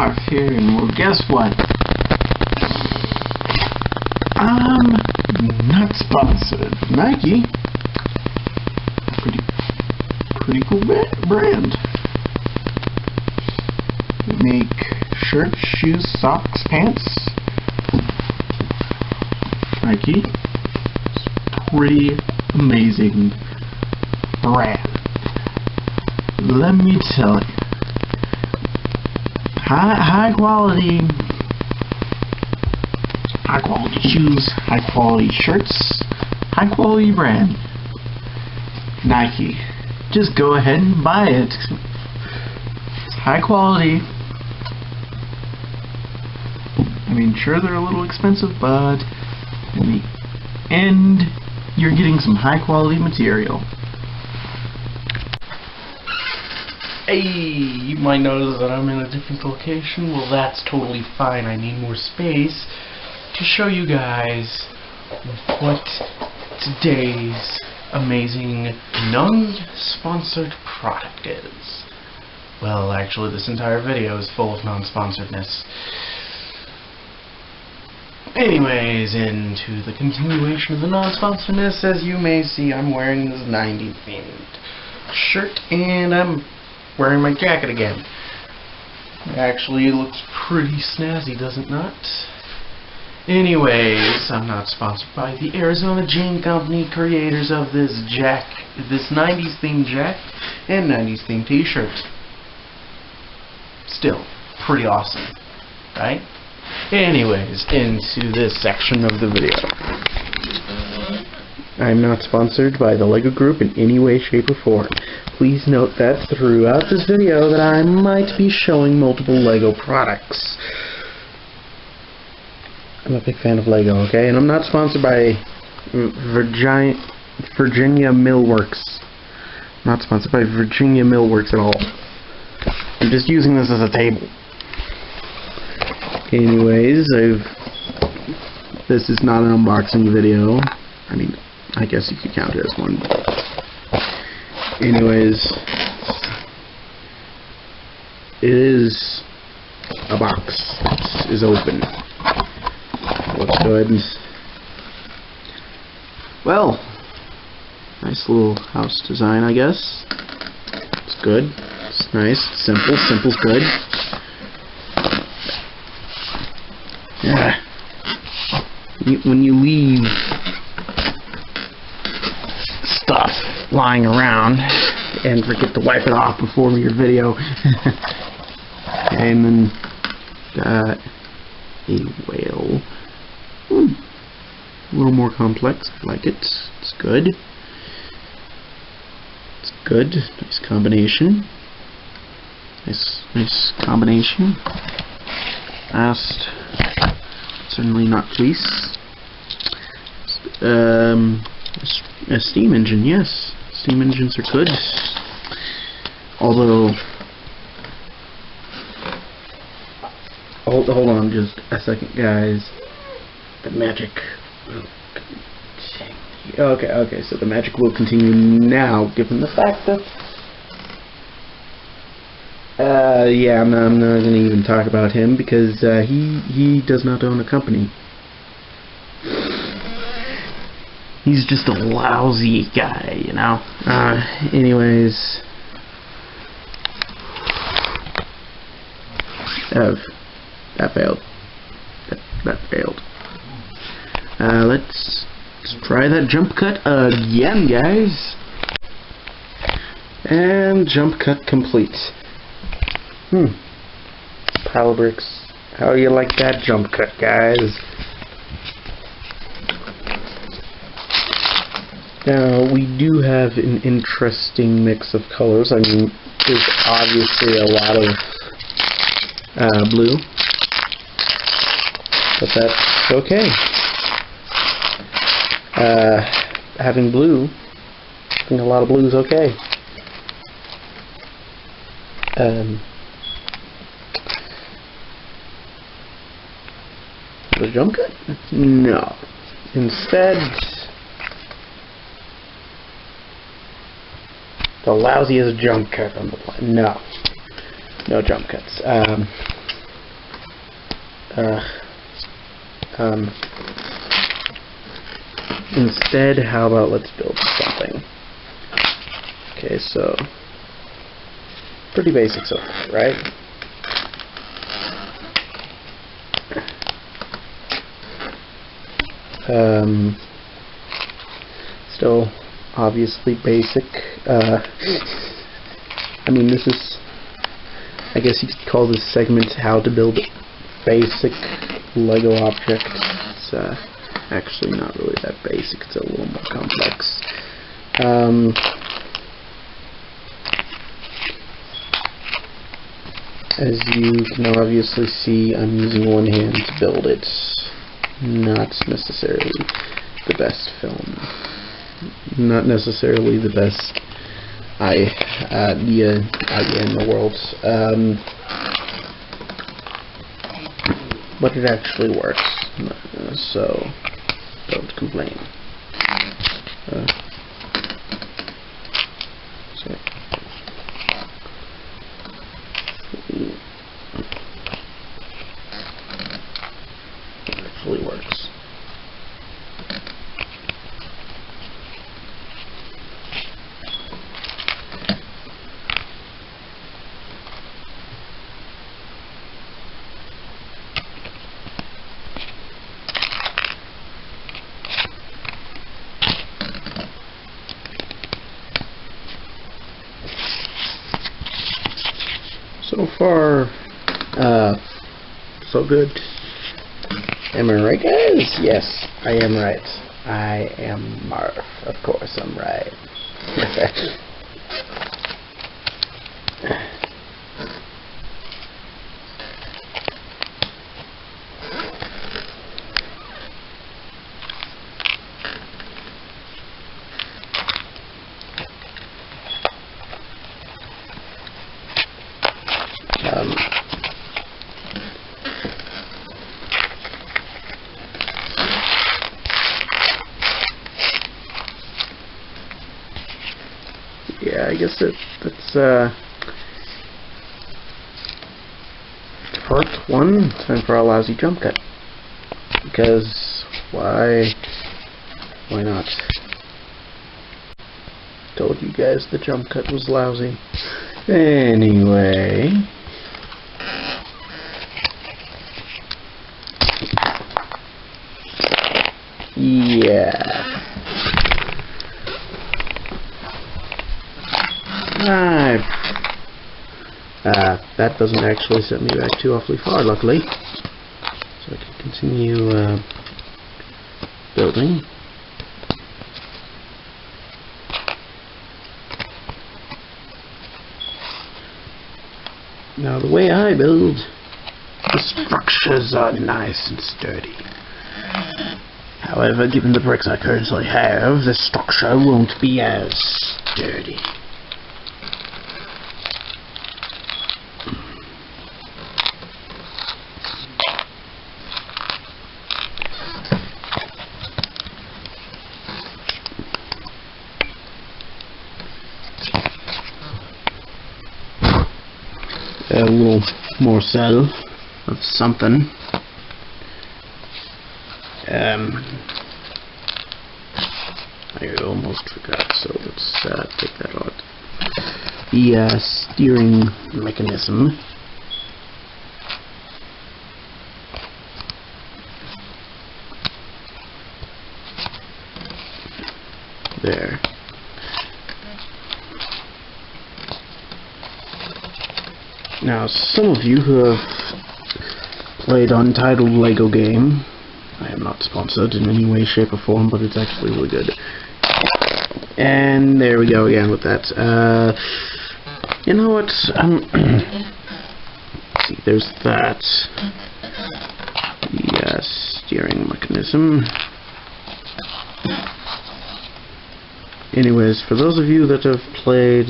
off here, and well, guess what? I'm not sponsored. Nike, pretty cool brand. They make shirts, shoes, socks, pants. Nike, it's pretty amazing brand. Let me tell you, high quality shoes, high quality shirts, high quality brand. Nike. Just go ahead and buy it. It's high quality. I mean, sure, they're a little expensive, but in the end, you're getting some high quality material. Hey, you might notice that I'm in a different location. Well, that's totally fine. I need more space to show you guys what today's amazing non-sponsored product is. Well, actually, this entire video is full of non-sponsoredness. Anyways, into the continuation of the non-sponsoredness, as you may see, I'm wearing this 90s themed shirt, and I'm wearing my jacket again. It actually looks pretty snazzy, does it not? Anyways, I'm not sponsored by the Arizona Jean Company, creators of this 90s themed jacket and 90s themed t-shirt. Still, pretty awesome, right? Anyways, into this section of the video. I'm not sponsored by the LEGO Group in any way, shape, or form. Please note that throughout this video that I might be showing multiple LEGO products. I'm a big fan of LEGO, okay? And I'm not sponsored by Virginia Millworks. I'm not sponsored by Virginia Millworks at all. I'm just using this as a table. Anyways, this is not an unboxing video. I mean, I guess you could count it as one. Anyways, it is a box. It is open. Let's go ahead and... Well, nice little house design, I guess. It's good. It's nice. It's simple. Simple's good. Yeah. When you leave stuff lying around and forget to wipe it off before your video, and then got a whale. A little more complex. I like it. It's good. It's good. Nice combination. Nice combination. Last, certainly not least, a steam engine. Yes, steam engines are good. Although, hold on just a second, guys. The magic will continue. Okay, so the magic will continue now, given the fact that yeah, I'm not going to even talk about him because he does not own a company. He's just a lousy guy, you know. Anyways, that failed. That failed. Let's try that jump cut again, guys. And jump cut complete. Pile of bricks. How do you like that jump cut, guys? Now, we do have an interesting mix of colors. I mean, there's obviously a lot of blue. But that's okay. Having blue, having a lot of blue is okay. The jump cut? No. Instead, the lousiest jump cut on the planet. No jump cuts. Instead, how about let's build something. Okay, so pretty basic so far, right? Still obviously basic. I mean, this is, I guess you could call this segment how to build basic Lego object. It's actually not really that basic, it's a little more complex. As you can obviously see, I'm using one hand to build it. Not necessarily the best film. Not necessarily the best idea in the world. But it actually works. So don't complain. It actually works. So far, so good. Am I right, guys? Yes, I am right. I am Marv. Of course I'm right. Yeah, I guess that's part one. Time for a lousy jump cut. Because why not? Told you guys the jump cut was lousy. Anyway. Yeah. That doesn't actually set me back too awfully far, luckily. So I can continue building. Now the way I build, the structures are nice and sturdy. However, given the bricks I currently have, the structure won't be as sturdy. A little more cell of something. I almost forgot, so let's take that out. The steering mechanism. There. Now, some of you who have played Untitled Lego game, I am not sponsored in any way, shape, or form, but it's actually really good. And there we go again with that. You know what? Let's see, there's that. The steering mechanism. Anyways, for those of you that have played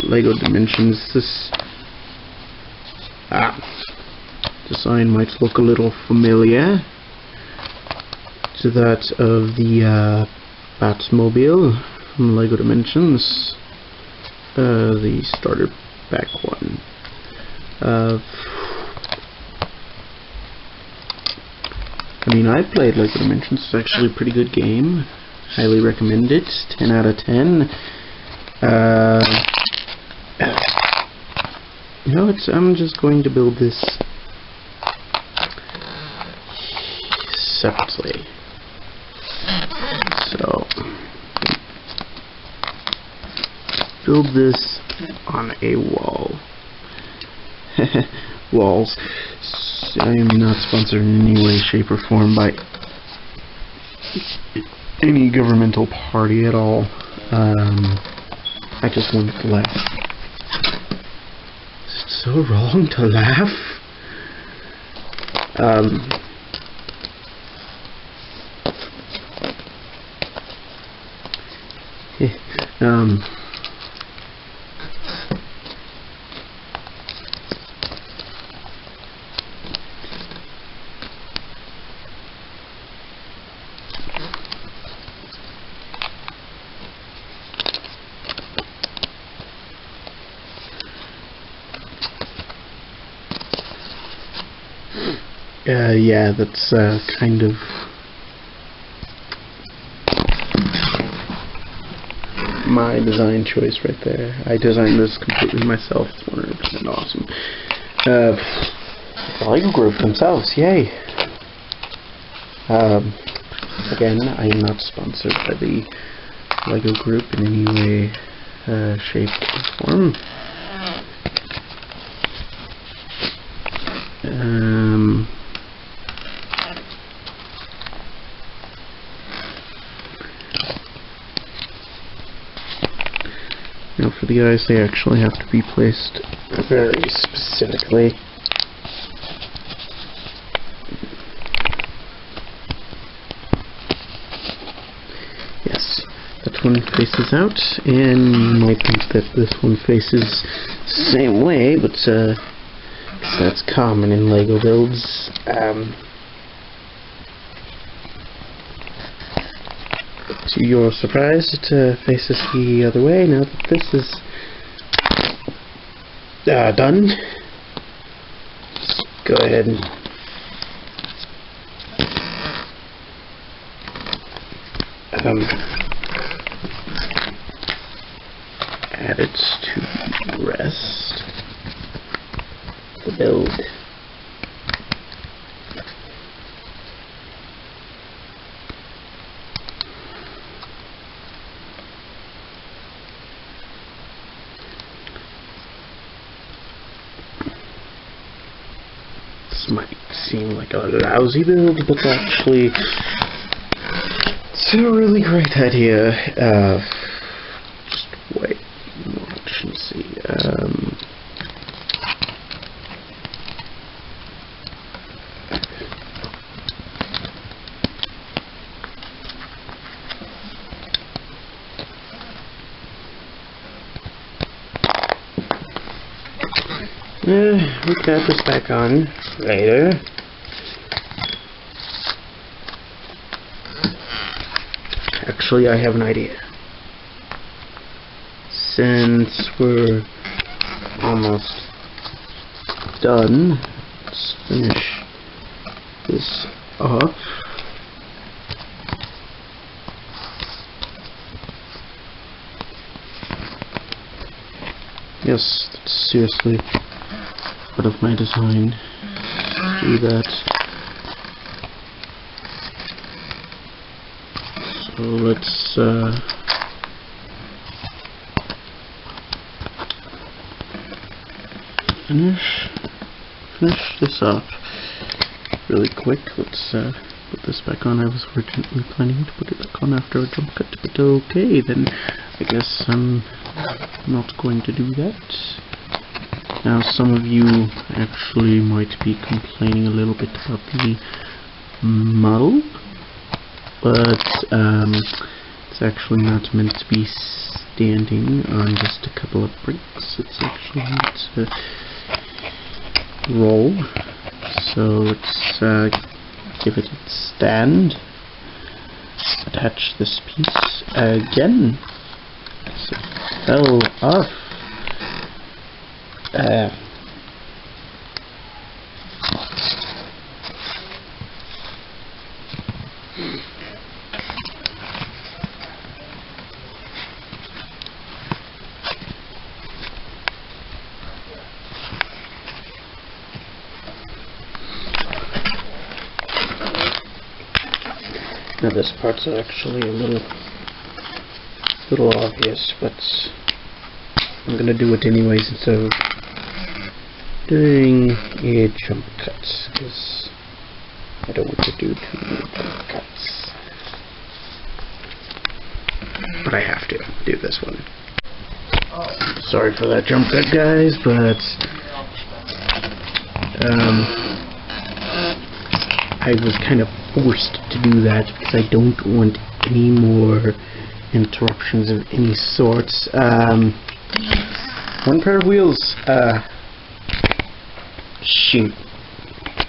Lego Dimensions, this design might look a little familiar to that of the Batmobile from Lego Dimensions, the starter pack one. I mean, I've played LEGO Dimensions. It's actually a pretty good game. Highly recommend it. 10 out of 10. You know, I'm just going to build this separately. So, build this on a wall. Walls. I am not sponsored in any way, shape, or form by any governmental party at all. I just wanted to laugh. Is it so wrong to laugh? Yeah, that's kind of my design choice right there. I designed this completely myself. It's 100% awesome. LEGO Group themselves, yay! Again, I am not sponsored by the LEGO Group in any way, shape, or form. Now for the eyes, they actually have to be placed very specifically. Yes, that one faces out, and you might think that this one faces the same way, but that's common in LEGO builds. To your surprise, it faces the other way. Now that this is done, go ahead and add it to the rest of the build. This might seem like a lousy build, but actually it's a really great idea. Just wait, watch and see. We can add this back on later. Actually, I have an idea. Since we're almost done, let's finish this up. Yes, that's seriously part of my design. Do that. So let's finish this up really quick. Let's put this back on. I was originally planning to put it back on after a jump cut, but okay, then I guess I'm not going to do that. Now, some of you actually might be complaining a little bit about the model, but it's actually not meant to be standing on just a couple of bricks. It's actually meant to roll. So let's give it its stand. Attach this piece again. So it fell off. Now this part's actually a little obvious, but I'm gonna do it anyways instead of doing a jump cut, because I don't want to do too many jump cuts. But I have to do this one. Sorry for that jump cut, guys, but I was kind of forced to do that because I don't want any more interruptions of any sorts. One pair of wheels. Shoot.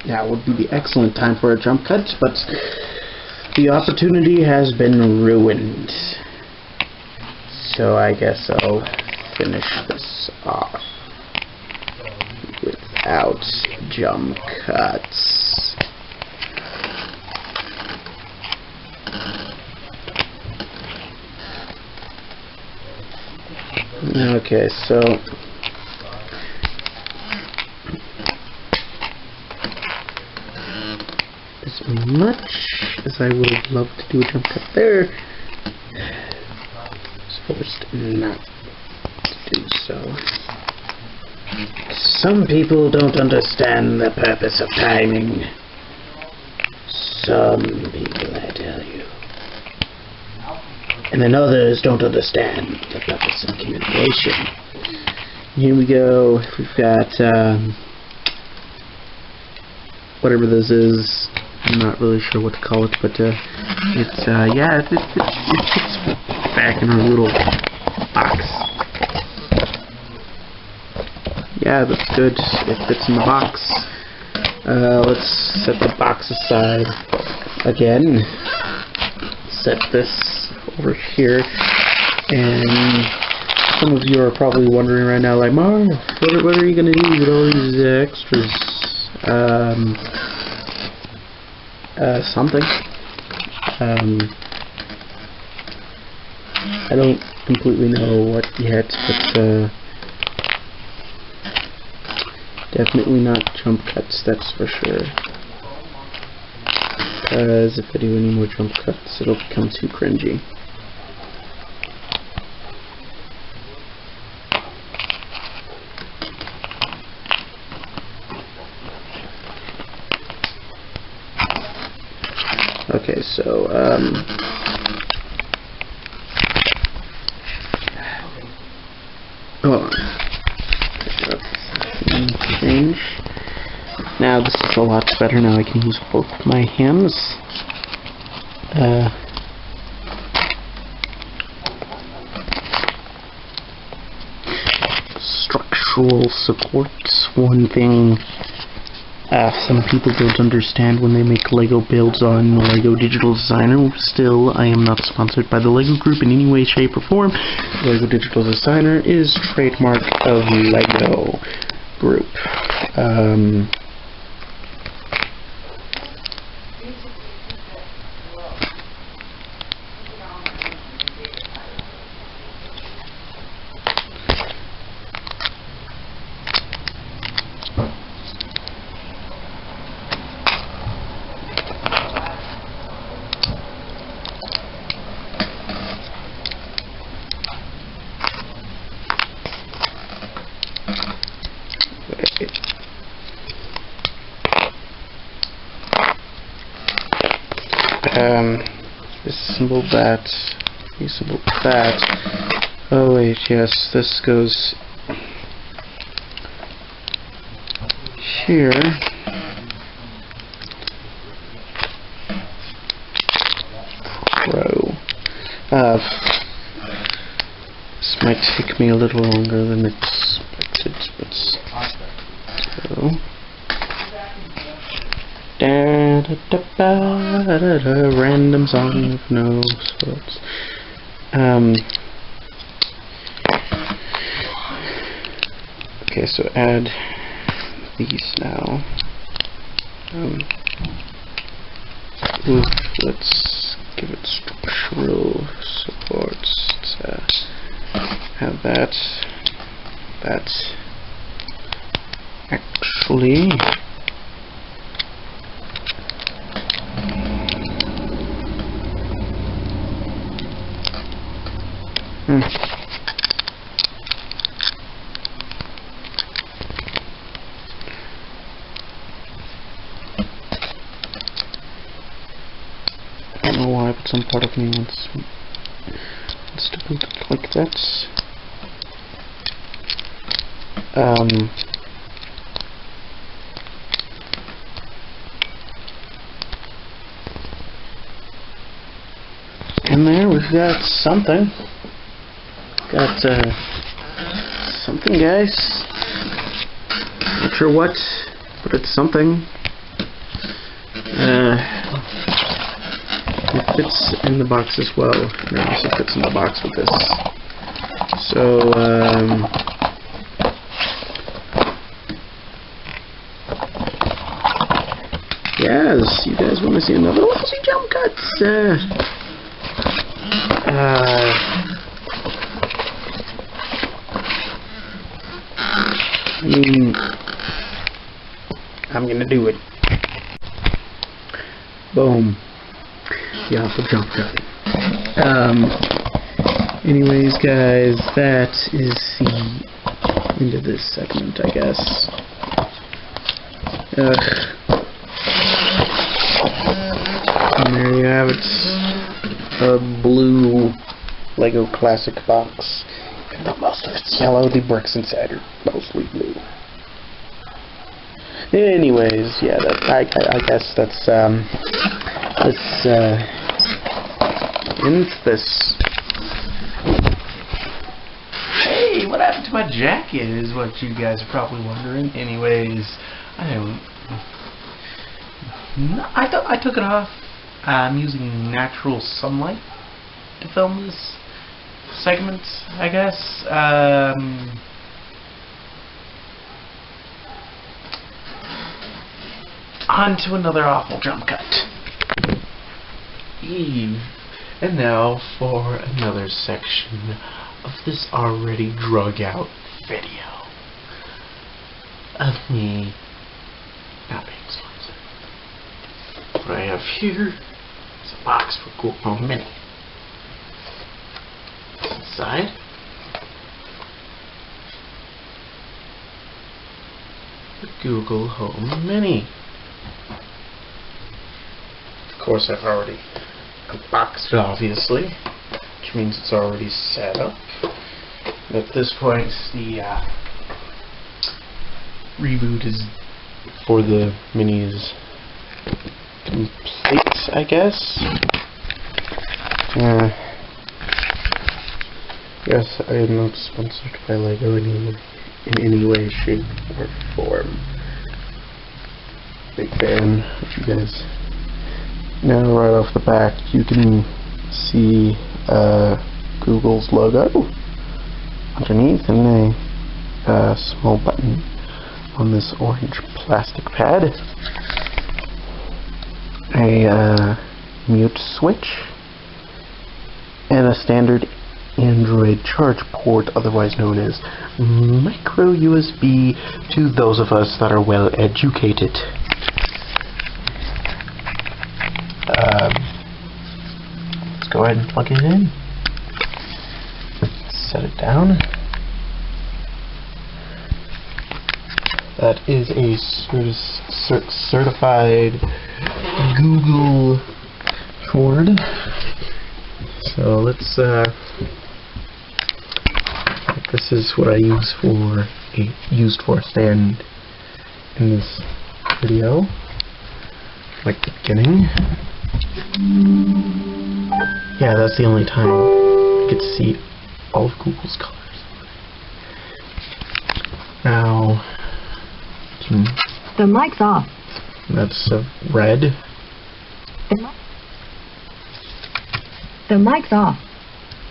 Now would be the excellent time for a jump cut, but the opportunity has been ruined. So I guess I'll finish this off without jump cuts. Okay, so as much as I would love to do a jump cut there, I was forced not to do so. Some people don't understand the purpose of timing. Some people, I tell you. And then others don't understand the purpose of communication. Here we go. We've got whatever this is. I'm not really sure what to call it, but it's yeah, it fits back in our little box. Yeah, that's good. It fits in the box. Let's set the box aside again. Set this over here, and some of you are probably wondering right now, like, Marv, what are you gonna do with all these extras? Something. I don't completely know what yet, but definitely not jump cuts, that's for sure. Because if I do any more jump cuts, it'll become too cringy. Okay, so hold on. Change. Now this is a lot better. Now I can use both my hands. Structural supports. One thing some people don't understand when they make Lego builds on Lego Digital Designer. Still, I am not sponsored by the Lego Group in any way, shape, or form. Lego Digital Designer is trademark of Lego Group. Disassemble that. Disassemble that. Oh wait, yes, this goes here. Pro. This might take me a little longer than expected, but so. Random song of no sorts. Okay, so add these now. Let's give it structural supports. Let's have that. That actually. don't know why, but some part of me wants to build it like that. And there we've got something. Got something, guys. Not sure what, but it's something. It fits in the box as well. And it also fits in the box with this. So, yes, you guys want to see another lousy jump cuts? I mean, I'm gonna do it. Boom. The awful jump cut. Anyways, guys, that is the end of this segment, I guess. And there you have it. A blue Lego Classic box. And most of it's yellow. The bricks inside are mostly blue. Anyways, yeah, I guess that's ends this. Hey, what happened to my jacket is what you guys are probably wondering. Anyways, I took it off. I'm using natural sunlight to film this segment, I guess. On to another awful jump cut. Eve. And now for another section of this already drug out video of me not being sponsored. What I have here is a box for Google Home Mini. Inside, the Google Home Mini. Of course, I've already unboxed it, obviously, which means it's already set up. At this point, the reboot is for the Mini is complete, I guess. Yes, I am not sponsored by Lego in any way, shape, or form. Big fan of you guys. Now, right off the back, you can see Google's logo underneath and a small button on this orange plastic pad. A mute switch and a standard Android charge port, otherwise known as micro USB, to those of us that are well educated. Let's go ahead and plug it in. Set it down. That is a certified Google cord. So let's this is what I used for a stand in this video, like the beginning. Yeah, that's the only time I get to see all of Google's colors. Now, the mic's off. That's red. The mic's off.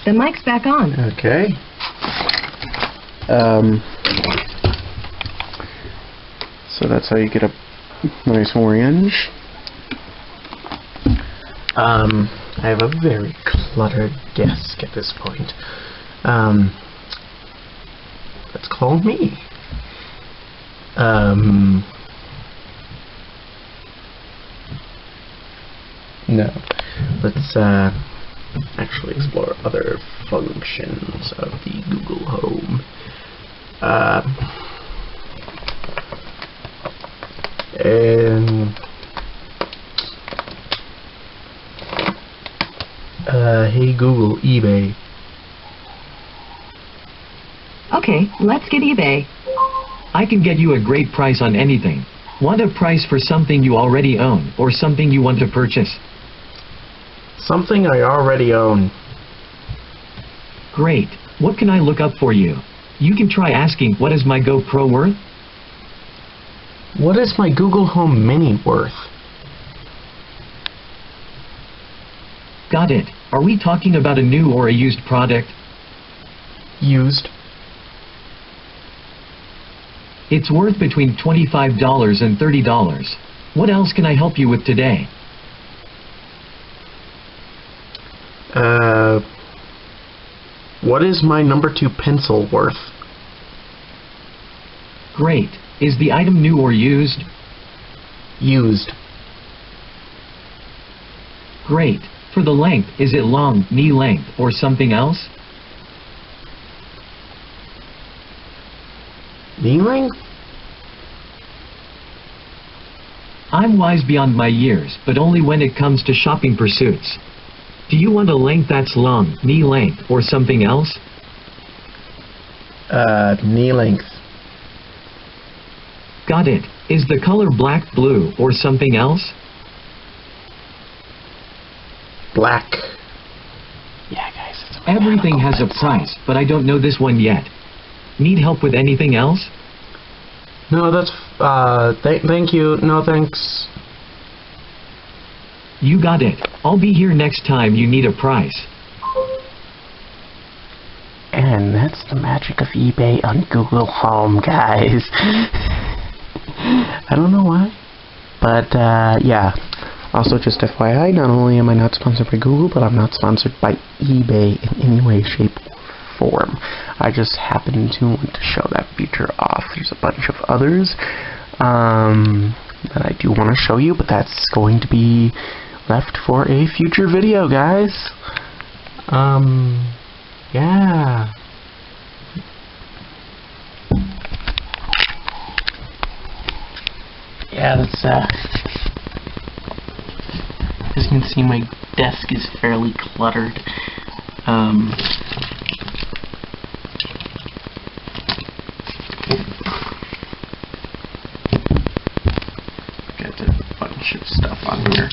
The mic's back on. Okay. So that's how you get a nice orange. I have a very cluttered desk at this point. Let's call me. No. Let's actually explore other functions of the Google Home. And Hey Google, eBay. Okay, let's get eBay. I can get you a great price on anything. Want a price for something you already own or something you want to purchase? Something I already own. Great. What can I look up for you? You can try asking, what is my GoPro worth? What is my Google Home Mini worth? Got it. Are we talking about a new or a used product? Used. It's worth between $25 and $30. What else can I help you with today? What is my number 2 pencil worth? Great. Is the item new or used? Used. Great. For the length, is it long, knee length, or something else? Knee length? I'm wise beyond my years, but only when it comes to shopping pursuits. Do you want a length that's long, knee length, or something else? Knee length. Got it. Is the color black, blue, or something else? Black. Yeah, guys. It's Everything has a price, but I don't know this one yet. Need help with anything else? No, that's, thank you. No, thanks. You got it. I'll be here next time you need a price. And that's the magic of eBay on Google Home, guys. I don't know why, but yeah. Also, just FYI, not only am I not sponsored by Google, but I'm not sponsored by eBay in any way, shape, or form. I just happen to want to show that feature off. There's a bunch of others that I do want to show you, but that's going to be left for a future video, guys. Yeah. Yeah, that's, as you can see, my desk is fairly cluttered. Got a bunch of stuff on here.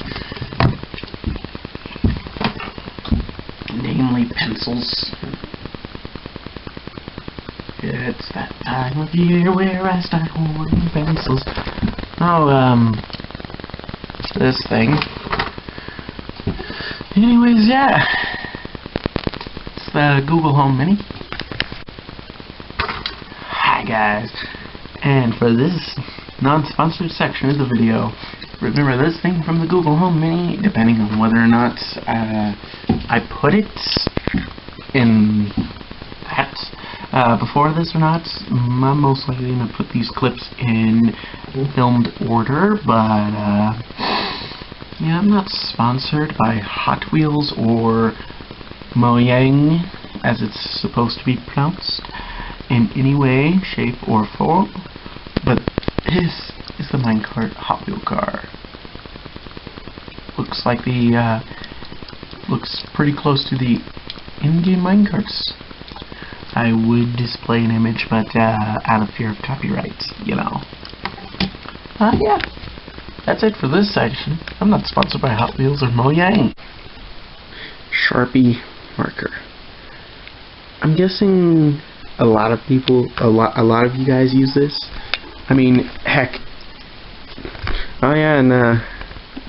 Namely pencils. It's that time of year where I start holding pencils. Oh, this thing. Anyways, yeah. It's the Google Home Mini. Hi, guys. And for this non-sponsored section of the video, remember this thing from the Google Home Mini, depending on whether or not I put it in that before this or not, I'm most likely going to put these clips in filmed order, but yeah, I'm not sponsored by Hot Wheels or Mojang, as it's supposed to be pronounced, in any way, shape, or form, but this is the Minecart Hot Wheel car. Looks like the, looks pretty close to the Indian minecarts. I would display an image, but out of fear of copyright, you know. Yeah. That's it for this section. I'm not sponsored by Hot Wheels or Mojang. Sharpie marker. I'm guessing a lot of people, a lot of you guys use this. I mean, heck. Oh yeah, and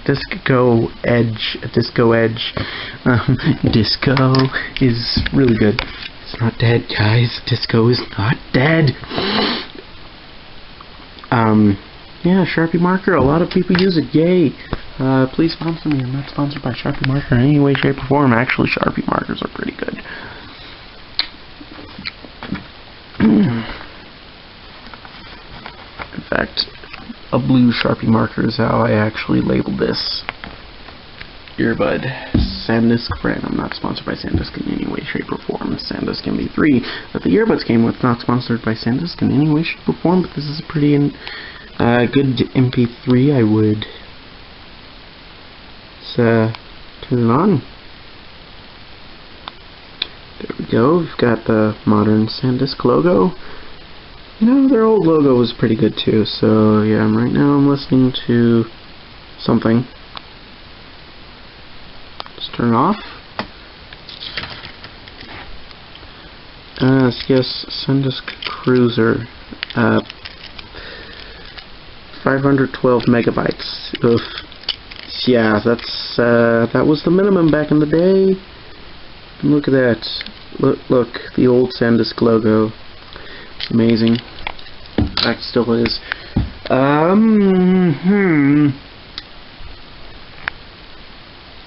Disco Edge Disco is really good. It's not dead, guys. Disco is not dead. Yeah, Sharpie marker. A lot of people use it. Yay. Please sponsor me. I'm not sponsored by Sharpie marker in any way, shape, or form. Actually, Sharpie markers are pretty good. In fact, a blue Sharpie marker is how I actually labeled this earbud. SanDisk brand. I'm not sponsored by SanDisk in any way, shape, or form. SanDisk MP3 that the earbuds came with, not sponsored by SanDisk in any way, shape, or form, but this is a pretty good MP3. I would turn it on. go. We've got the modern SanDisk logo. You know, their old logo was pretty good too, so yeah, right now I'm listening to something. Let's turn it off. Yes, SanDisk Cruiser. 512 megabytes. Oof. Yeah, that was the minimum back in the day. Look at that. Look, the old SanDisk logo. It's amazing. In fact, still is.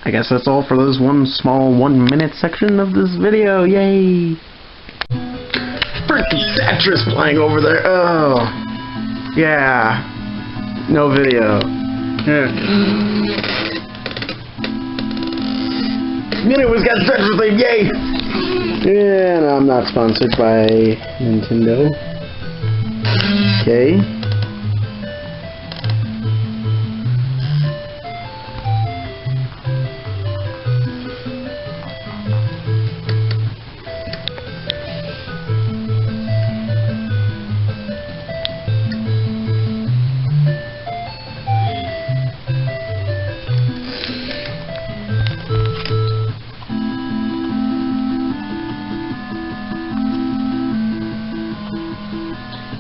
I guess that's all for this one small 1-minute section of this video. Yay! Freaking Tetris playing over there. Oh, yeah. No video. Anyways, got the Tetris thing. Yay! And I'm not sponsored by Nintendo. Okay.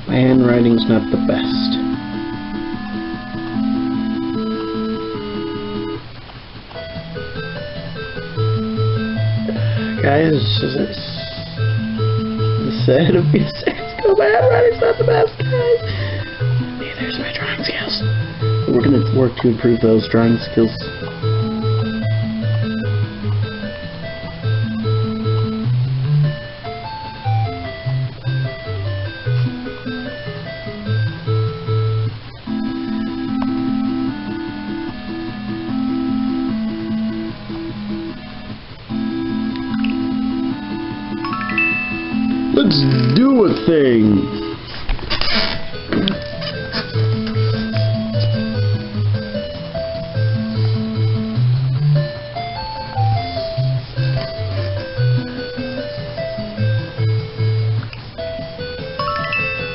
My handwriting's not the best. Guys, sad of me to say my handwriting's not the best, guys. Neither is my drawing skills. We're gonna work to improve those drawing skills. Let's do a thing!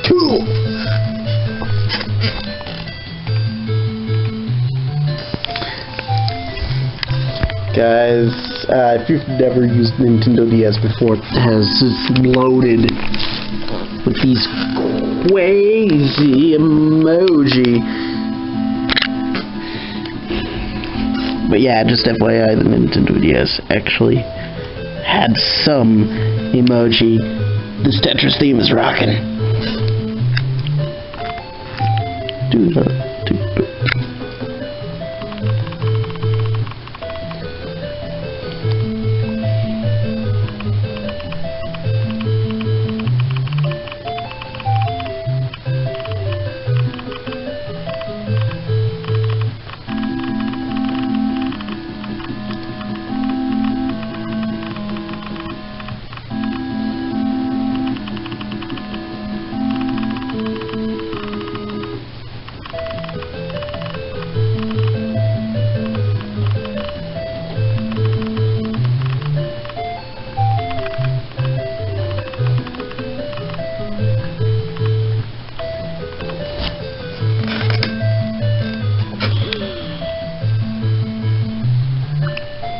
Cool! Guys, if you've never used Nintendo DS before, it's loaded with these crazy emoji. But yeah, just FYI, the Nintendo DS actually had some emoji. This Tetris theme is rocking.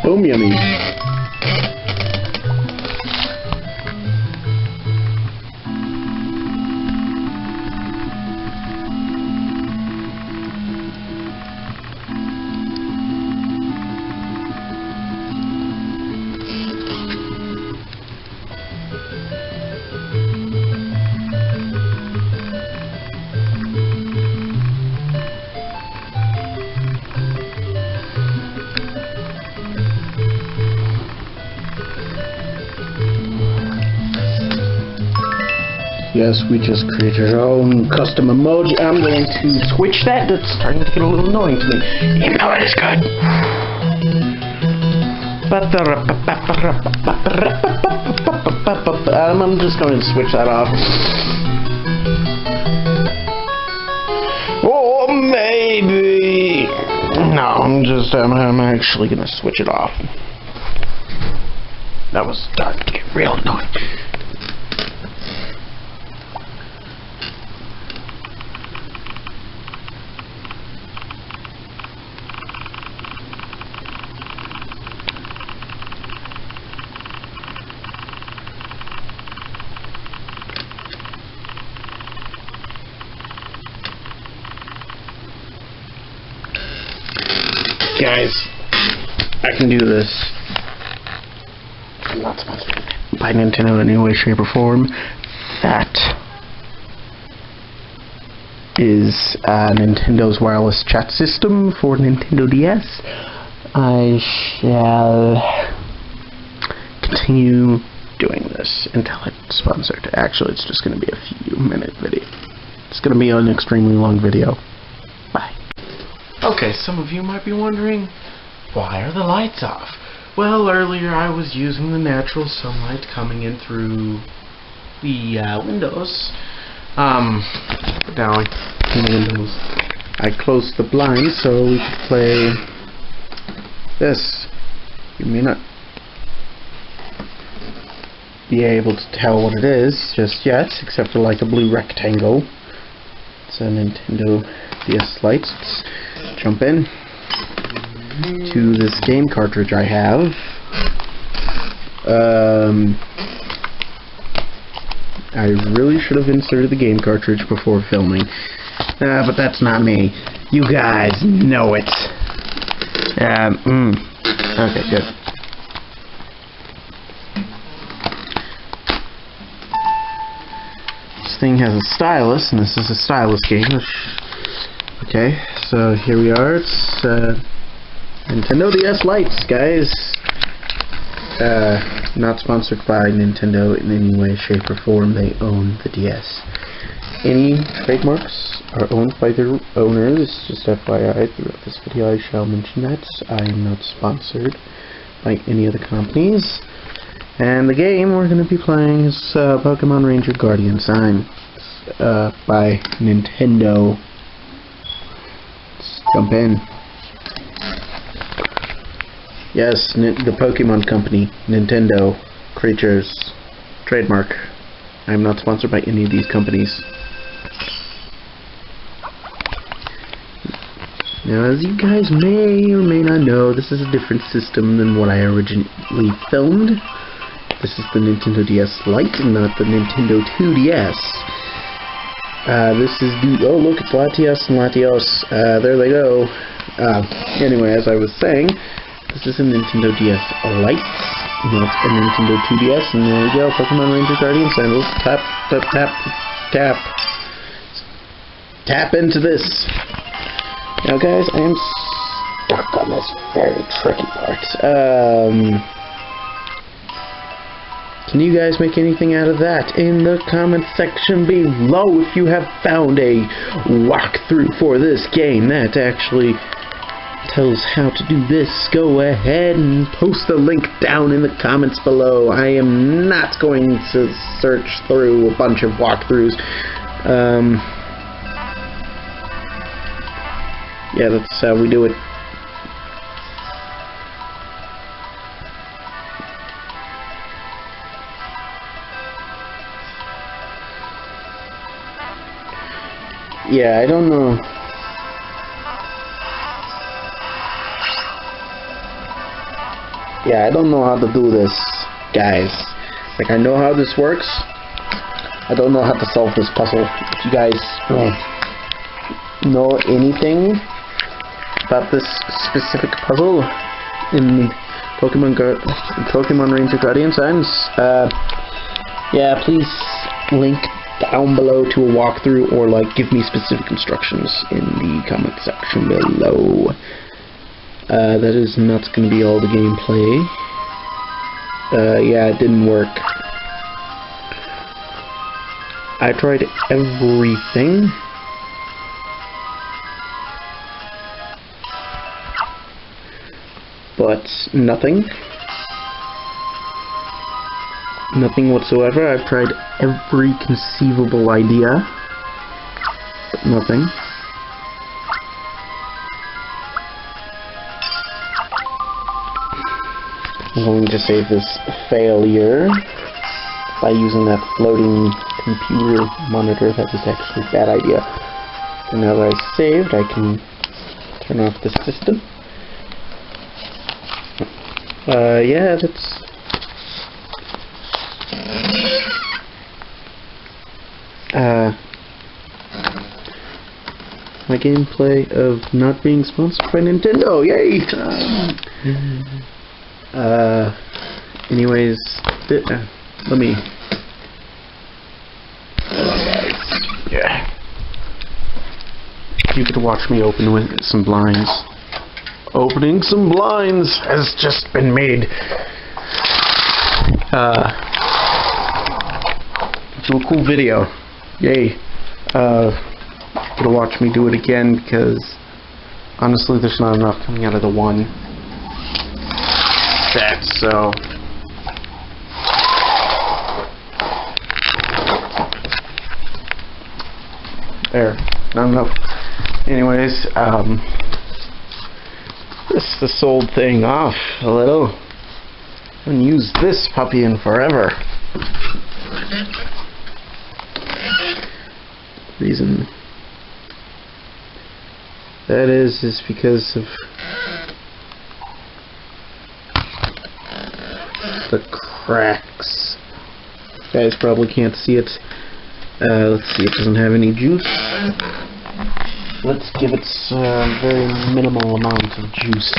Boom, yummy. Yes, we just created our own custom emoji. I'm going to switch that. That's starting to get a little annoying to me. You know it is good. I'm just going to switch that off. Oh, maybe. No, I'm actually going to switch it off. That was dark. real noise. Guys, I can do this. I'm not sponsored by Nintendo in any way, shape, or form. That is Nintendo's wireless chat system for Nintendo DS. I shall continue doing this until it's sponsored. Actually, it's just going to be a few minute video. It's going to be an extremely long video. Bye. Okay, some of you might be wondering, why are the lights off? Well, earlier I was using the natural sunlight coming in through the windows. Down in the windows. I closed the blinds so we could play this. You may not be able to tell what it is just yet, except for like a blue rectangle. It's a Nintendo DS Lite. Let's jump in to this game cartridge I have. I really should have inserted the game cartridge before filming, but that's not me. You guys know it. Okay, good. This thing has a stylus, and this is a stylus game. Okay, so here we are. It's Nintendo DS Lights, guys. Not sponsored by Nintendo in any way, shape, or form. They own the DS. Any trademarks are owned by their owners. Just FYI, throughout this video I shall mention that I am not sponsored by any of the companies. And the game we're going to be playing is Pokemon Ranger Guardian Sign by Nintendo. Let's jump in. Yes, the Pokemon Company, Nintendo, creatures, trademark. I'm not sponsored by any of these companies. Now, as you guys may or may not know, this is a different system than what I originally filmed. This is the Nintendo DS Lite and not the Nintendo 2DS. This is the... Oh, look, it's Latios and Latios. There they go. Anyway, as I was saying, this is a Nintendo DS Lite, not a Nintendo 2DS, and there we go, Pokemon Ranger Guardian Sign. Let's tap, tap, tap, tap. Tap into this. Now guys, I am stuck on this very tricky part. Can you guys make anything out of that in the comment section below if you have found a walkthrough for this game that actually tells how to do this? Go ahead and post the link down in the comments below. I am not going to search through a bunch of walkthroughs. Yeah, that's how we do it. Yeah, I don't know. Yeah, I don't know how to do this, guys. Like, I know how this works. I don't know how to solve this puzzle. If you guys know anything about this specific puzzle in Pokemon Ranger Guardian Signs, yeah, please link down below to a walkthrough, or like give me specific instructions in the comment section below. That is not going to be all the gameplay. Yeah, it didn't work. I tried everything. But nothing. Nothing whatsoever. I've tried every conceivable idea. But nothing. I'm going to save this failure. by using that floating computer monitor. That was actually a bad idea. And now that I saved, I can turn off the system. Yeah, that's... my gameplay of not being sponsored by Nintendo. Yay! Anyways, let me... Yeah. You could watch me open with some blinds. Opening some blinds has just been made. Do a cool video. Yay. You're gonna watch me do it again because honestly there's not enough coming out of the one set, so there, not enough. Anyways, this sold thing off a little. I haven't used this puppy in forever. Reason that is because of the cracks. You guys probably can't see it. Let's see, it doesn't have any juice. Let's give it a very minimal amount of juice.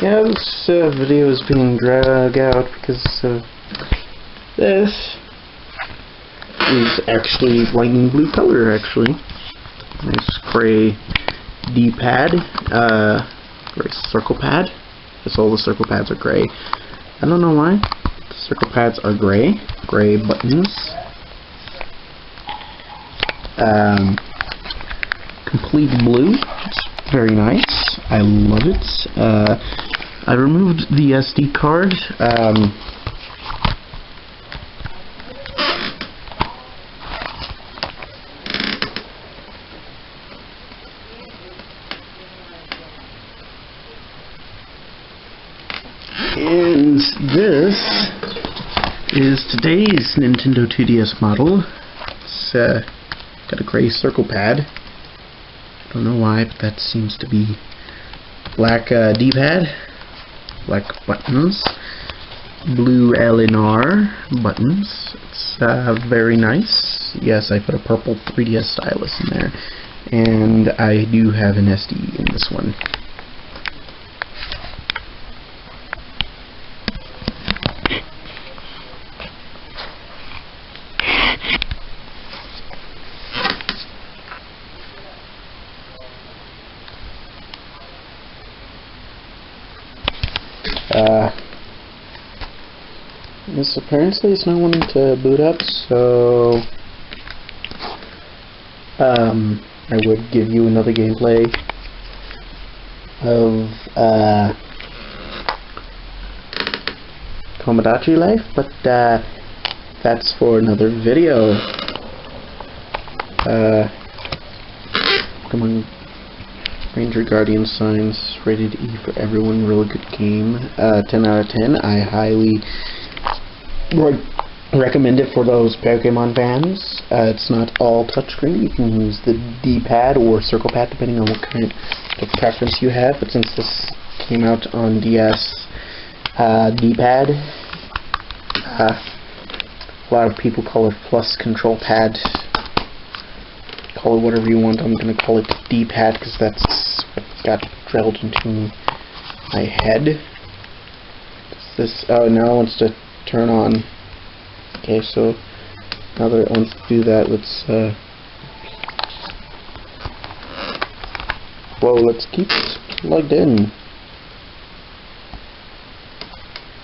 Yeah, this video is being dragged out because of this. Is actually lightning blue color, actually. Nice gray D-pad, gray circle pad. Guess all the circle pads are gray. I don't know why. The circle pads are gray. Gray buttons. Complete blue. It's very nice. I love it. I removed the SD card. And this is today's Nintendo 2DS model. It's got a gray circle pad. I don't know why, but that seems to be black D-pad, black buttons, blue LNR buttons. It's very nice. Yes, I put a purple 3DS stylus in there, and I do have an SD in this one. This apparently is not wanting to boot up, so I would give you another gameplay of Tomodachi Life, but that's for another video. Come on. Ranger Guardian Signs, rated E for everyone, really good game. 10 out of 10. I highly recommend it for those Pokemon fans. It's not all touchscreen. You can use the D-pad or circle pad depending on what kind of preference you have. But since this came out on DS D-pad, a lot of people call it plus control pad. Call it whatever you want. I'm going to call it D-pad because that's what got drilled into my head. This, oh, now it wants to turn on. Okay, so now that it wants to do that, let's whoa, let's keep it plugged in.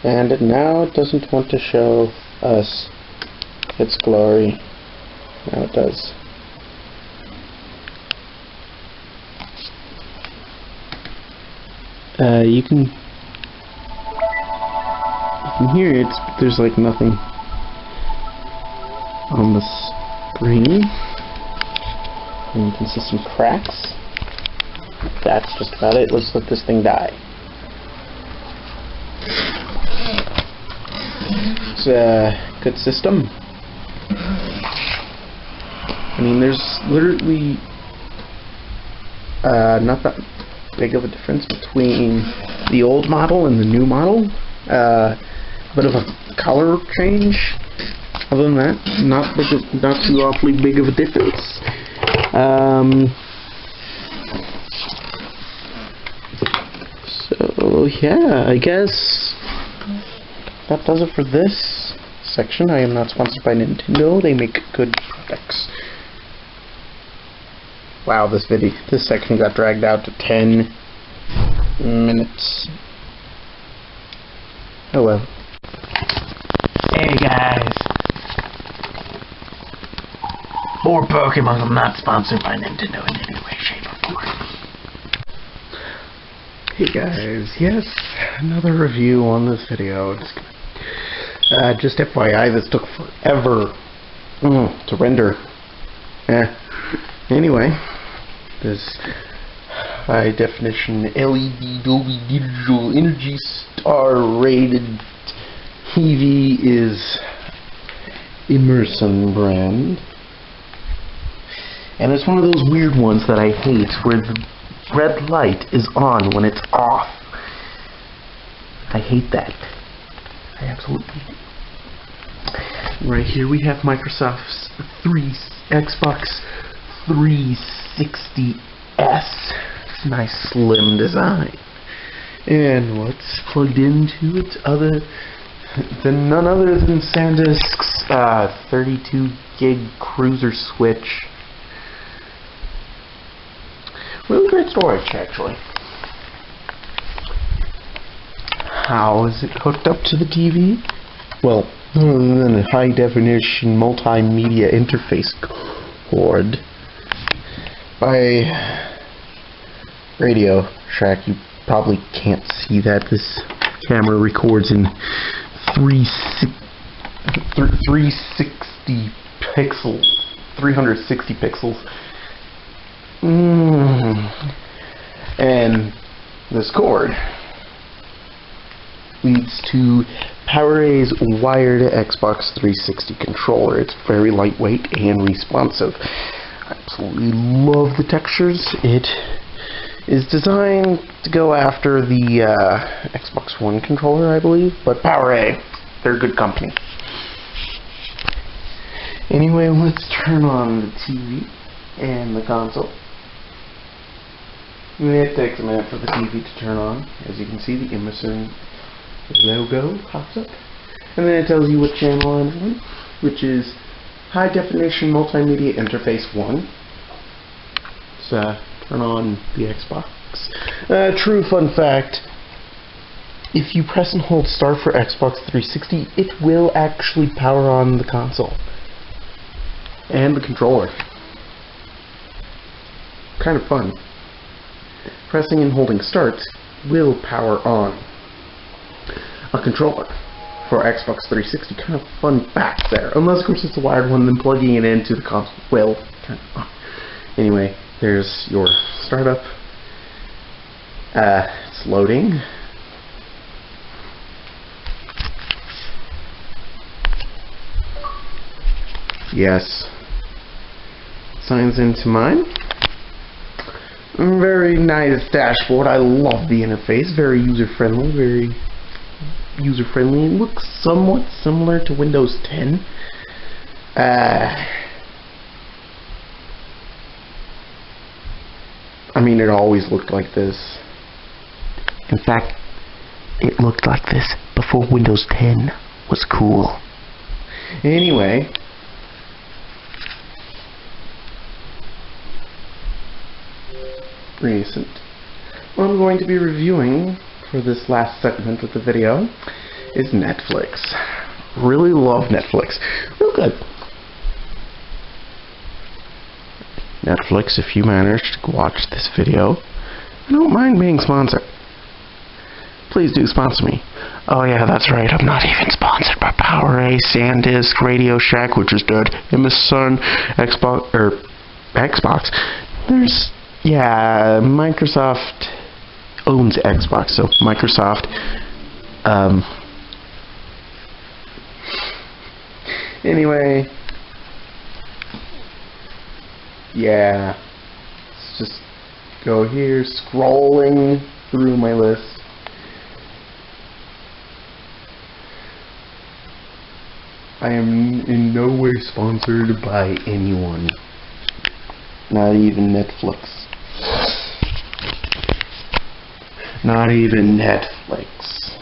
And now it doesn't want to show us its glory. Now it does. You can hear it, but there's like nothing on the screen. And you can see some cracks. That's just about it. Let's let this thing die. It's a good system. I mean, there's literally not that big of a difference between the old model and the new model. Bit of a color change. Other than that, not too awfully big of a difference. So yeah, I guess that does it for this section. I am not sponsored by Nintendo. They make good products. Wow, this section got dragged out to 10 minutes. Oh well. Hey guys. More Pokemon. I'm not sponsored by Nintendo in any way, shape, or form. Hey guys, yes, another review on this video. Just FYI, this took forever to render. Anyway, this high definition LED Dolby Digital Energy Star rated TV is Immersion brand. And it's one of those weird ones that I hate where the red light is on when it's off. I hate that. I absolutely hate it. Right here we have Microsoft's Xbox 360S. It's a nice slim design. And what's plugged into its none other than SanDisk's 32 gig cruiser switch. Really great storage, actually. How is it hooked up to the TV? Well, other than a high-definition multimedia interface cord. By Radio Shack, you probably can't see that. This camera records in 360 pixels. 360 pixels. And this cord leads to PowerA's wired Xbox 360 controller. It's very lightweight and responsive. I absolutely love the textures. It is designed to go after the Xbox One controller, I believe, but PowerA, they're good company. Anyway, let's turn on the TV and the console. It takes a minute for the TV to turn on. As you can see, the Immersion logo pops up. And then it tells you what channel I'm on, which is High Definition Multimedia Interface 1. Let's turn on the Xbox. True fun fact, if you press and hold start for Xbox 360, it will actually power on the console. And the controller. Kind of fun. Pressing and holding start will power on a controller for Xbox 360. Kind of fun fact there. Unless, of course, it's a wired one, then plugging it into the console will turn it on. Anyway, there's your startup. It's loading. Yes. Signs into mine. Very nice dashboard. I love the interface. Very user-friendly. And looks somewhat similar to Windows 10. I mean, it always looked like this. In fact, it looked like this before Windows 10 was cool. Anyway. Recent. What I'm going to be reviewing for this last segment of the video is Netflix. Really love Netflix. Real good. Netflix, if you manage to watch this video, I don't mind being sponsored. please do sponsor me. Oh yeah, that's right, I'm not even sponsored by PowerA, SanDisk, Radio Shack, which is dead, MSN, Xbox. There's, yeah, Microsoft owns Xbox, so Microsoft, anyway, yeah, let's just go here, scrolling through my list. I am in no way sponsored by anyone. Not even Netflix. Not even Netflix.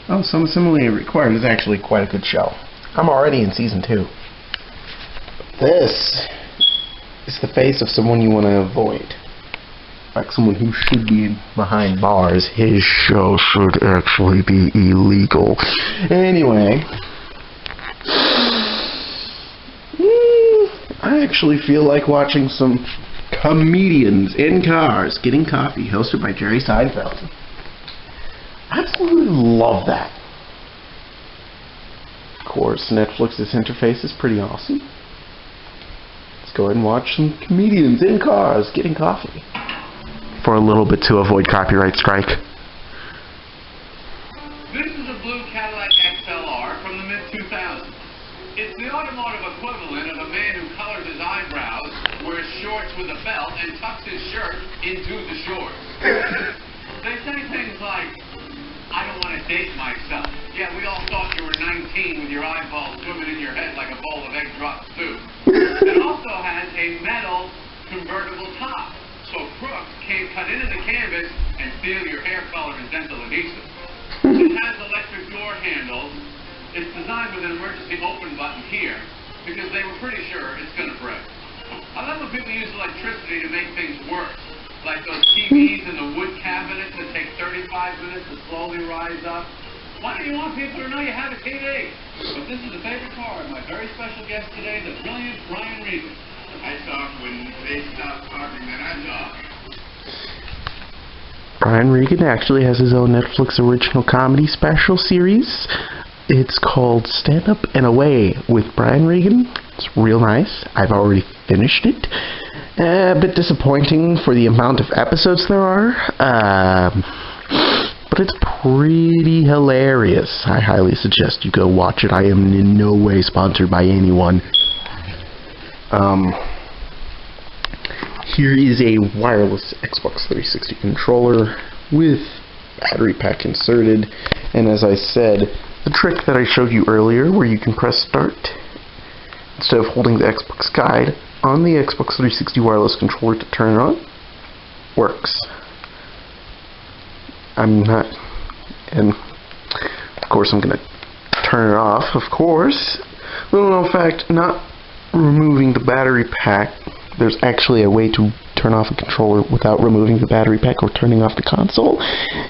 Oh, Some Assembly Required is actually quite a good show. I'm already in season 2. This is the face of someone you want to avoid. Like someone who should be behind bars. His show should actually be illegal. Anyway, I actually feel like watching some comedians in cars getting coffee, hosted by Jerry Seinfeld. Absolutely love that. Of course, Netflix's interface is pretty awesome. Let's go ahead and watch some comedians in cars getting coffee. For a little bit to avoid copyright strike. This is a blue Cadillac XLR from the mid-2000s. It's the automotive equivalent of a man who colors his eyebrows, wears shorts with a belt, and tucks his shirt into the shorts. They say things like, I don't want to date myself. Yeah, we all thought you were 19 with your eyeballs swimming in your head like a bowl of egg drop soup. It also has a metal convertible top, so crooks can't cut into the canvas and steal your hair color and dental adhesive. It has electric door handles. It's designed with an emergency open button here because they were pretty sure it's going to break. I love when people use electricity to make things worse, like those TVs in the wood cabinets that take 35 minutes to slowly rise up. Why do you want people to know you have a TV? But this is a favorite car of my very special guest today, the brilliant Brian Regan. I saw when they stopped talking that I saw. Brian Regan actually has his own Netflix original comedy special series. It's called Stand Up and Away with Brian Regan. It's real nice. I've already finished it. A bit disappointing for the amount of episodes there are. But it's pretty hilarious. I highly suggest you go watch it. I am in no way sponsored by anyone. Here is a wireless Xbox 360 controller with battery pack inserted. And as I said, the trick that I showed you earlier, where you can press start instead of holding the Xbox guide on the Xbox 360 wireless controller to turn it on, works. I'm not, and of course I'm going to turn it off, of course. Little known fact, not removing the battery pack, there's actually a way to turn off a controller without removing the battery pack or turning off the console.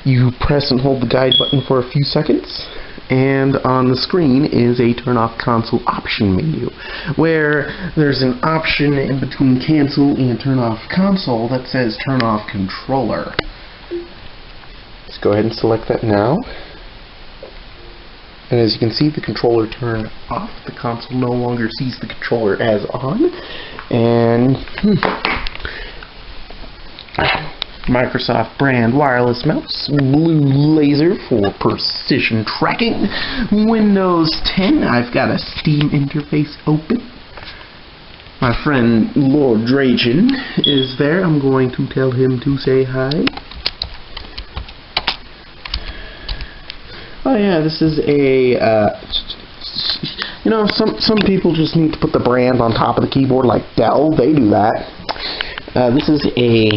You press and hold the guide button for a few seconds, and on the screen is a turn off console option menu, where there's an option in between cancel and turn off console that says turn off controller. Let's go ahead and select that now. And as you can see, the controller turned off. The console no longer sees the controller as on. And Microsoft brand wireless mouse, blue laser for precision tracking. Windows 10, I've got a Steam interface open. My friend Lord Drajan is there. I'm going to tell him to say hi. Oh yeah, this is a, you know, some people just need to put the brand on top of the keyboard like Dell. They do that. This is a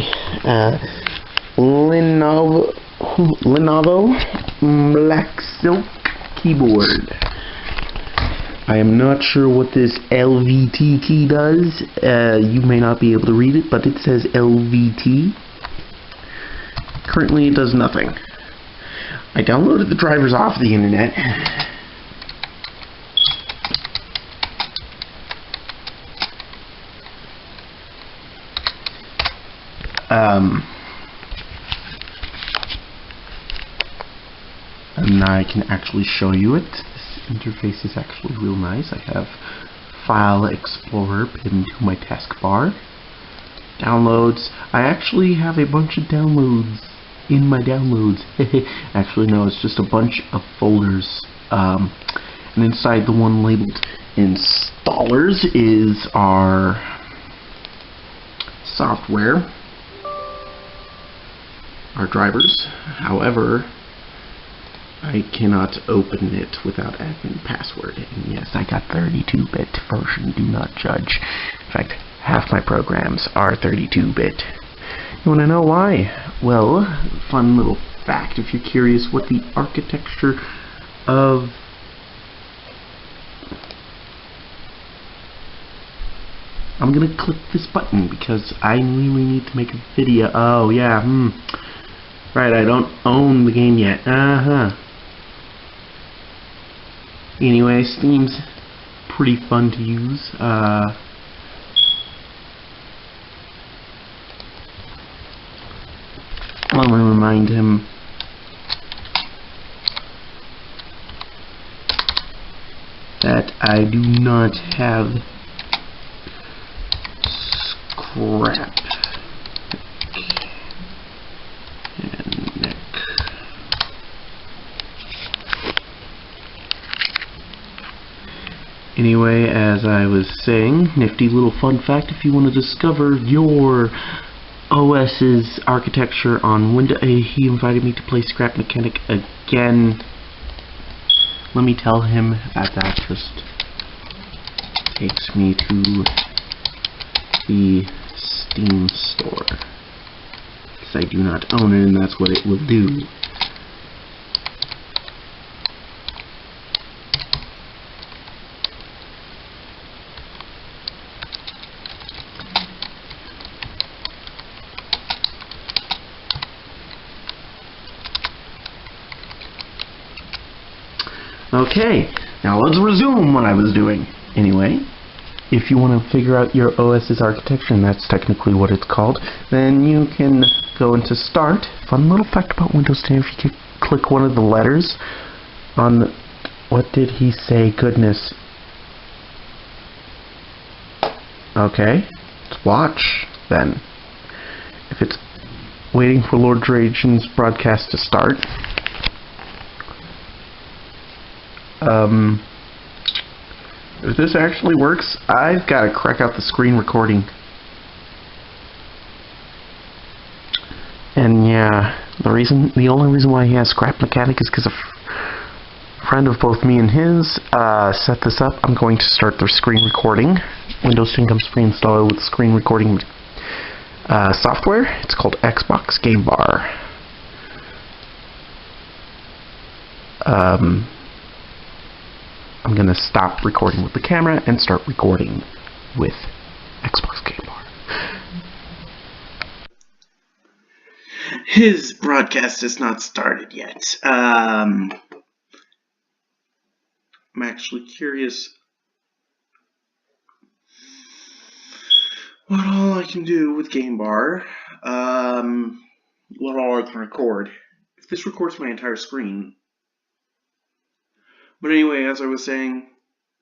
Lenovo Black Silk keyboard. I am not sure what this LVT key does. You may not be able to read it, but it says LVT. Currently it does nothing. I downloaded the drivers off the internet. then I can actually show you it. This interface is actually real nice. I have File Explorer pinned to my taskbar. Downloads. I actually have a bunch of downloads in my downloads. Actually, no, it's just a bunch of folders. And inside the one labeled installers is our software, our drivers. However, I cannot open it without admin password. And yes, I got 32-bit version. Do not judge. In fact, half my programs are 32-bit. You want to know why? Well, fun little fact, if you're curious what the architecture of I'm gonna click this button because I really need to make a video. Oh yeah, right, I don't own the game yet. Anyway, Steam's pretty fun to use. Let me remind him that I do not have scrap and neck. Anyway, as I was saying, nifty little fun fact, if you want to discover your OS's architecture on Windows. He invited me to play Scrap Mechanic again. Let me tell him that just takes me to the Steam store, because I do not own it, and that's what it will do. Okay, now let's resume what I was doing. Anyway, if you want to figure out your OS's architecture, and that's technically what it's called, then you can go into Start. Fun little fact about Windows 10, if you click one of the letters on the, what did he say? Goodness. Okay, let's watch then. If it's waiting for Lord Trajan's broadcast to start. If this actually works, I've got to crack out the screen recording. And yeah, the only reason why he has Scrap Mechanic is because a friend of both me and his set this up. I'm going to start the screen recording. Windows 10 comes pre-installed with screen recording software. It's called Xbox Game Bar. I'm going to stop recording with the camera and start recording with Xbox Game Bar. His broadcast has not started yet. I'm actually curious what all I can do with Game Bar. What all I can record. If this records my entire screen. But anyway, as I was saying,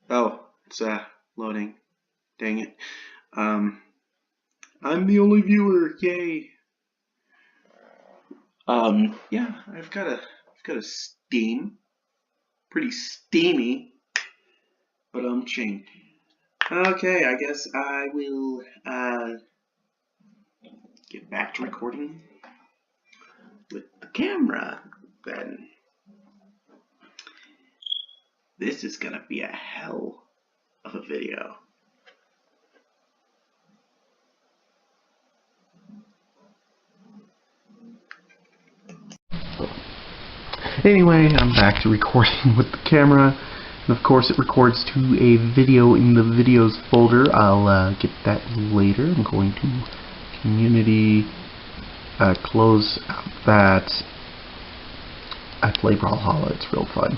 oh, it's loading. Dang it. I'm the only viewer. Yay. Yeah, I've got a Steam. Pretty steamy. But ching. Okay, I guess I will get back to recording with the camera then. This is gonna be a hell of a video. Anyway, I'm back to recording with the camera, and of course it records to a video in the videos folder. I'll get that later. I'm going to community, close out that. I play Brawlhalla, it's real fun.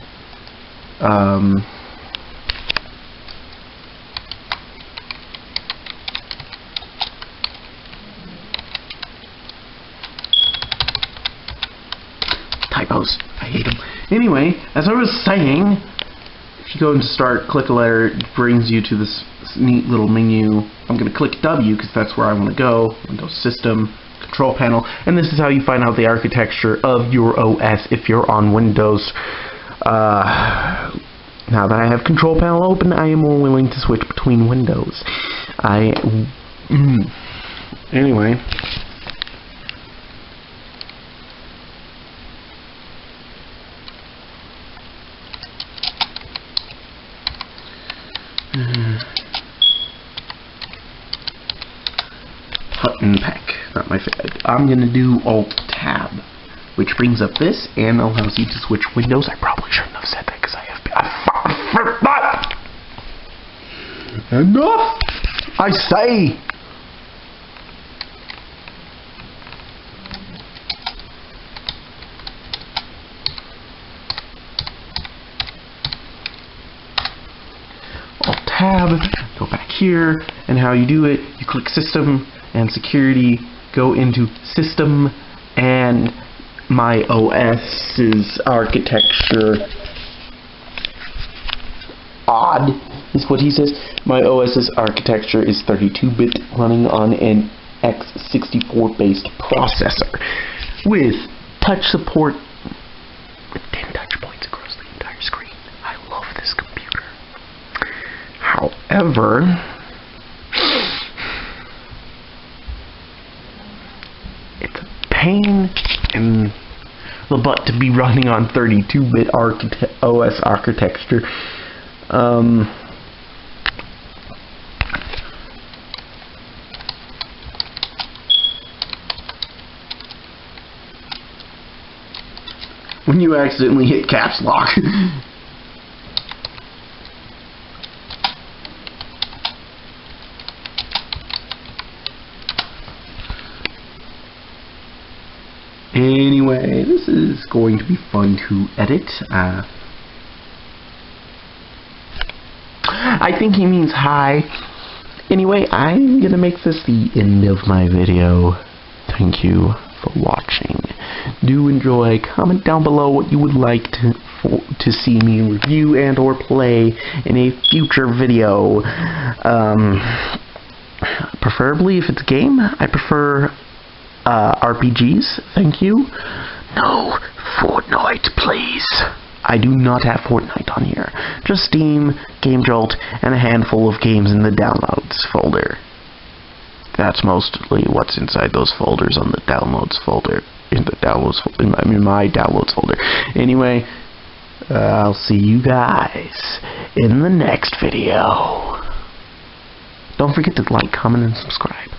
Typos, I hate them. Anyway, as I was saying, if you go into Start, click a letter, it brings you to this neat little menu. I'm going to click W because that's where I want to go. Windows System, Control Panel, and this is how you find out the architecture of your OS if you're on Windows. Now that I have Control Panel open, I am more willing to switch between windows. Anyway. Button pack, not my favorite. I'm gonna do Alt-Tab, which brings up this and allows you to switch windows. I probably shouldn't have said that because I forgot. Enough! I say! Alt-Tab, go back here, and how you do it, you click System and Security, go into System, and my OS's architecture. Odd is what he says. My OS's architecture is 32-bit running on an x64 based processor with touch support with 10 touch points across the entire screen. I love this computer. However, it's a pain in the butt to be running on 32-bit OS architecture. When you accidentally hit caps lock. Anyway, this is going to be fun to edit. I think he means hi. Anyway, I'm gonna make this the end of my video. Thank you for watching. Do enjoy. Comment down below what you would like to see me review and or play in a future video. Preferably if it's a game. I prefer RPGs. Thank you. No Fortnite, please. I do not have Fortnite on here. Just Steam, Game Jolt, and a handful of games in the downloads folder. That's mostly what's inside those folders on the downloads folder. In my downloads folder. Anyway, I'll see you guys in the next video. Don't forget to like, comment, and subscribe.